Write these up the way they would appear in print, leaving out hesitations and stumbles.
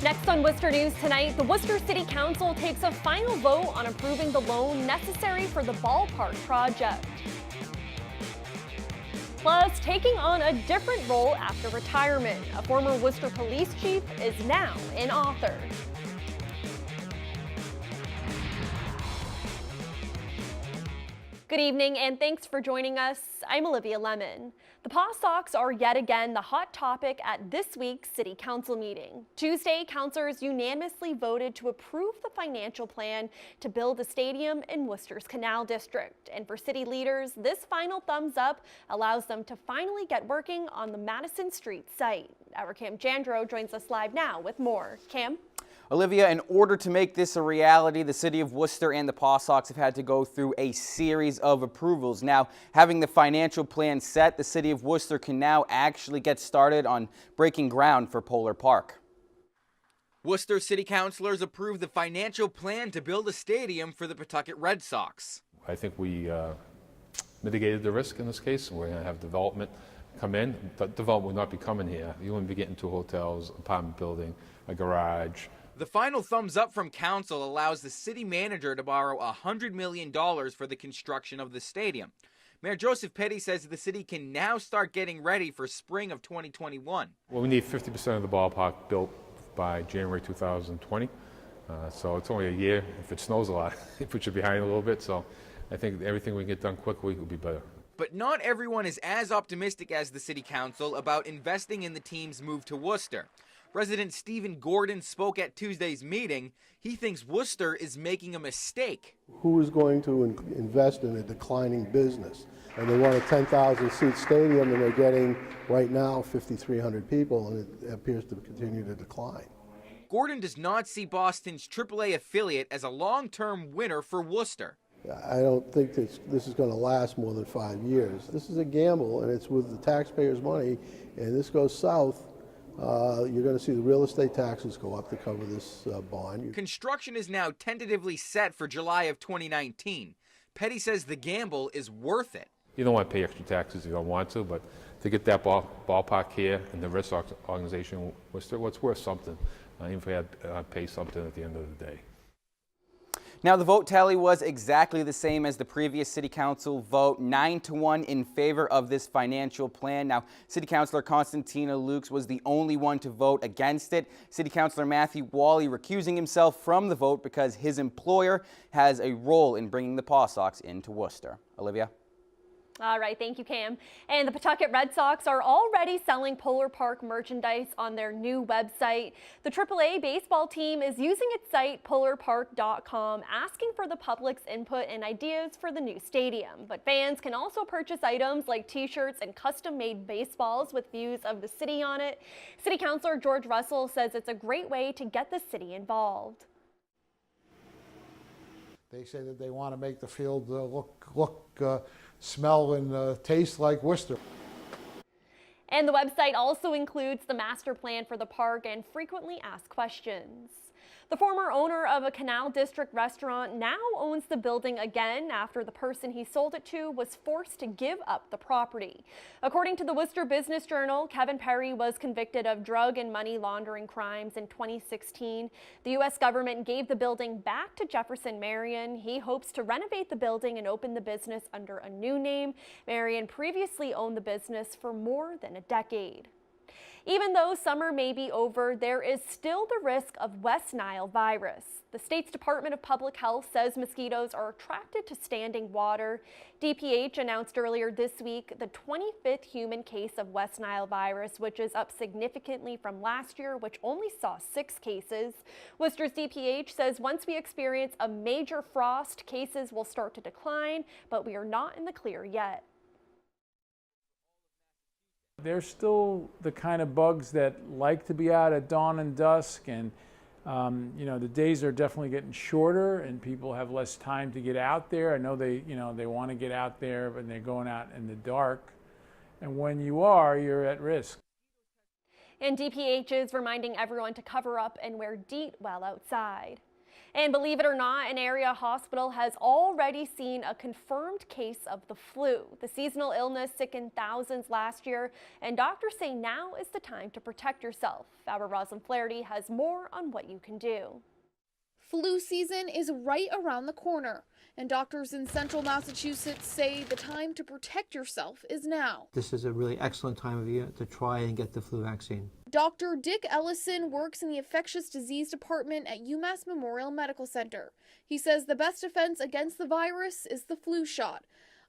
Next on Worcester News tonight, the Worcester City Council takes a final vote on approving the loan necessary for the ballpark project. Plus, taking on a different role after retirement, a former Worcester police chief is now an author. Good evening and thanks for joining us. I'm Olivia Lemon. The Paw Sox are yet again the hot topic at this week's City Council meeting. Tuesday, councilors unanimously voted to approve the financial plan to build a stadium in Worcester's Canal district. And for city leaders, this final thumbs up allows them to finally get working on the Madison Street site. Our Cam Jandro joins us live now with more. Cam? Olivia, in order to make this a reality, the city of Worcester and the Paw Sox have had to go through a series of approvals. Now, having the financial plan set, the city of Worcester can now actually get started on breaking ground for Polar Park. Worcester City Councilors approved the financial plan to build a stadium for the Pawtucket Red Sox. I think we mitigated the risk in this case. We're going to have development come in. The development will not be coming here. You wouldn't be getting two hotels, apartment building, a garage. The final thumbs up from council allows the city manager to borrow $100 million for the construction of the stadium. Mayor Joseph Petty says the city can now start getting ready for spring of 2021. Well, we need 50% of the ballpark built by January 2020. So it's only a year. If it snows a lot, it puts you behind a little bit. So I think everything we can get done quickly will be better. But not everyone is as optimistic as the city council about investing in the team's move to Worcester. Resident Stephen Gordon spoke at Tuesday's meeting. He thinks Worcester is making a mistake. Who is going to invest in a declining business? And they want a 10,000-seat stadium, and they're getting, right now, 5,300 people, and it appears to continue to decline. Gordon does not see Boston's AAA affiliate as a long-term winner for Worcester. I don't think this is going to last more than 5 years. This is a gamble, and it's with the taxpayers' money, and this goes south. You're going to see the real estate taxes go up to cover this bond. Construction is now tentatively set for July of 2019. Petty says the gamble is worth it. You don't want to pay extra taxes if you don't want to, but to get that ballpark here and the Red Sox organization, what's worth something, even if we had to pay something at the end of the day. Now, the vote tally was exactly the same as the previous City Council vote, 9-1 in favor of this financial plan. Now, City Councilor Constantina Lukes was the only one to vote against it. City Councilor Matthew Wally recusing himself from the vote because his employer has a role in bringing the Paw Sox into Worcester. Olivia? All right, thank you, Cam. And the Pawtucket Red Sox are already selling Polar Park merchandise on their new website. The AAA baseball team is using its site, polarpark.com, asking for the public's input and ideas for the new stadium. But fans can also purchase items like t-shirts and custom-made baseballs with views of the city on it. City Councilor George Russell says it's a great way to get the city involved. They say that they want to make the field smell and taste like Worcester. And the website also includes the master plan for the park and frequently asked questions. The former owner of a Canal District restaurant now owns the building again after the person he sold it to was forced to give up the property. According to the Worcester Business Journal, Kevin Perry was convicted of drug and money laundering crimes in 2016. The U.S. government gave the building back to Jefferson Marion. He hopes to renovate the building and open the business under a new name. Marion previously owned the business for more than a decade. Even though summer may be over, there is still the risk of West Nile virus. The state's Department of Public Health says mosquitoes are attracted to standing water. DPH announced earlier this week the 25th human case of West Nile virus, which is up significantly from last year, which only saw 6 cases. Worcester's DPH says once we experience a major frost, cases will start to decline, but we are not in the clear yet. They're still the kind of bugs that like to be out at dawn and dusk, and the days are definitely getting shorter and people have less time to get out there. I know they want to get out there, but they're going out in the dark. And when you are, you're at risk. And DPH is reminding everyone to cover up and wear DEET while outside. And believe it or not, an area hospital has already seen a confirmed case of the flu. The seasonal illness sickened thousands last year, and doctors say now is the time to protect yourself. Our Rosalind Flaherty has more on what you can do. Flu season is right around the corner, and doctors in central Massachusetts say the time to protect yourself is now. This is a really excellent time of year to try and get the flu vaccine. Dr. Dick Ellison works in the infectious disease department at UMass Memorial Medical Center. He says the best defense against the virus is the flu shot.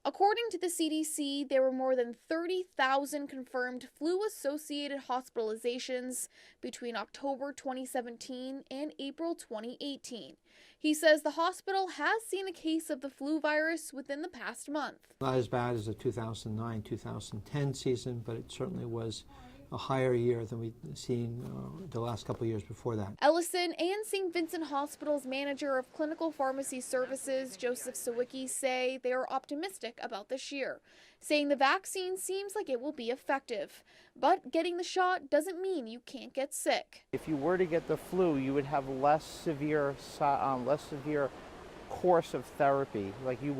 According to the CDC, there were more than 30,000 confirmed flu-associated hospitalizations between October 2017 and April 2018. He says the hospital has seen a case of the flu virus within the past month. Not as bad as the 2009-2010 season, but it certainly was a higher year than we've seen the last couple of years before that. Ellison and St. Vincent Hospital's manager of clinical pharmacy services, Joseph Sawicki, say they are optimistic about this year, saying the vaccine seems like it will be effective. But getting the shot doesn't mean you can't get sick. If you were to get the flu, you would have less severe course of therapy. Like you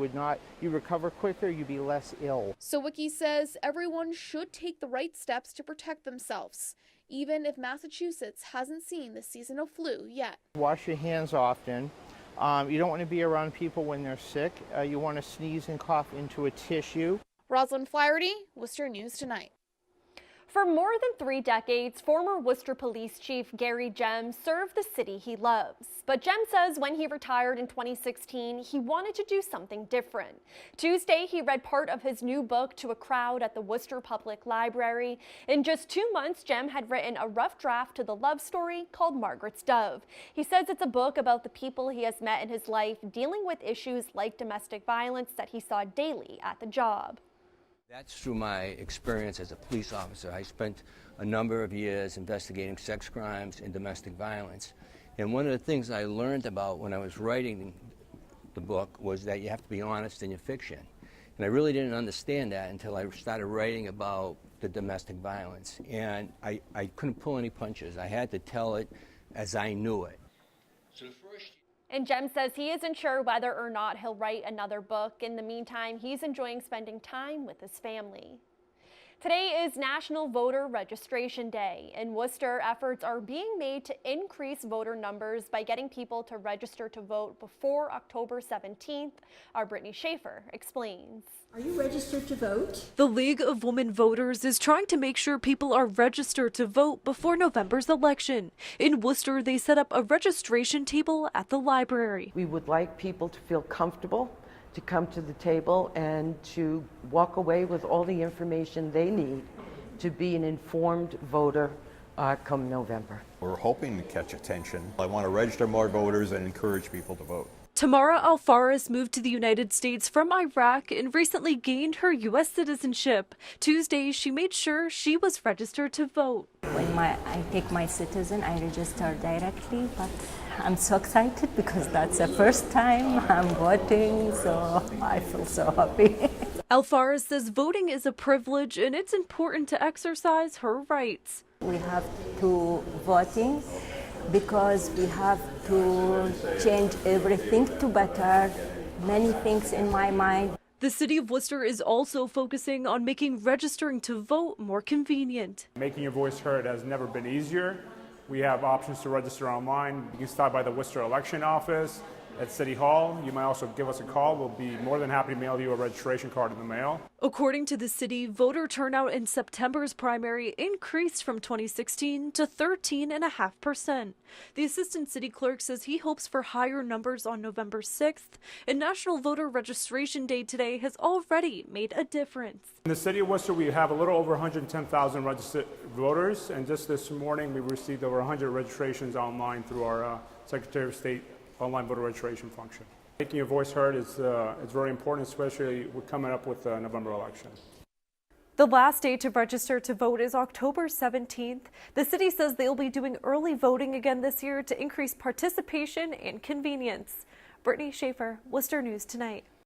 recover quicker, you'd be less ill. Sawicki says everyone should take the right steps to protect themselves, even if Massachusetts hasn't seen the seasonal flu yet. Wash your hands often. You don't want to be around people when they're sick. You want to sneeze and cough into a tissue. Rosalind Flaherty, Worcester News Tonight. For more than 3 decades, former Worcester Police Chief Gary Jem served the city he loves. But Jem says when he retired in 2016, he wanted to do something different. Tuesday, he read part of his new book to a crowd at the Worcester Public Library. In just 2 months, Jem had written a rough draft to the love story called Margaret's Dove. He says it's a book about the people he has met in his life dealing with issues like domestic violence that he saw daily at the job. That's through my experience as a police officer. I spent a number of years investigating sex crimes and domestic violence. And one of the things I learned about when I was writing the book was that you have to be honest in your fiction. And I really didn't understand that until I started writing about the domestic violence. And I couldn't pull any punches. I had to tell it as I knew it. And Jem says he isn't sure whether or not he'll write another book. In the meantime, he's enjoying spending time with his family. Today is National Voter Registration Day. In Worcester, efforts are being made to increase voter numbers by getting people to register to vote before October 17th. Our Brittany Schaefer explains. Are you registered to vote? The League of Women Voters is trying to make sure people are registered to vote before November's election. In Worcester, they set up a registration table at the library. We would like people to feel comfortable to come to the table and to walk away with all the information they need to be an informed voter come November. We're hoping to catch attention. I want to register more voters and encourage people to vote. Tamara Alfaris moved to the United States from Iraq and recently gained her U.S. citizenship. Tuesday, she made sure she was registered to vote. When I take my citizen, I register directly, but I'm so excited because that's the first time I'm voting, so I feel so happy. Alfaris says voting is a privilege and it's important to exercise her rights. We have to voting because we have to change everything to better, many things in my mind. The city of Worcester is also focusing on making registering to vote more convenient. Making your voice heard has never been easier. We have options to register online. You can stop by the Worcester Election Office at City Hall. You might also give us a call. We'll be more than happy to mail you a registration card in the mail. According to the city, voter turnout in September's primary increased from 2016 to 13.5%. The assistant city clerk says he hopes for higher numbers on November 6th, and National Voter Registration Day today has already made a difference. In the city of Worcester, we have a little over 110,000 registered voters, and just this morning we received over 100 registrations online through our Secretary of State online voter registration function. Making your voice heard is very important, especially we're coming up with the November election. The last day to register to vote is October 17th. The city says they'll be doing early voting again this year to increase participation and convenience. Brittany Schaefer, Worcester News Tonight.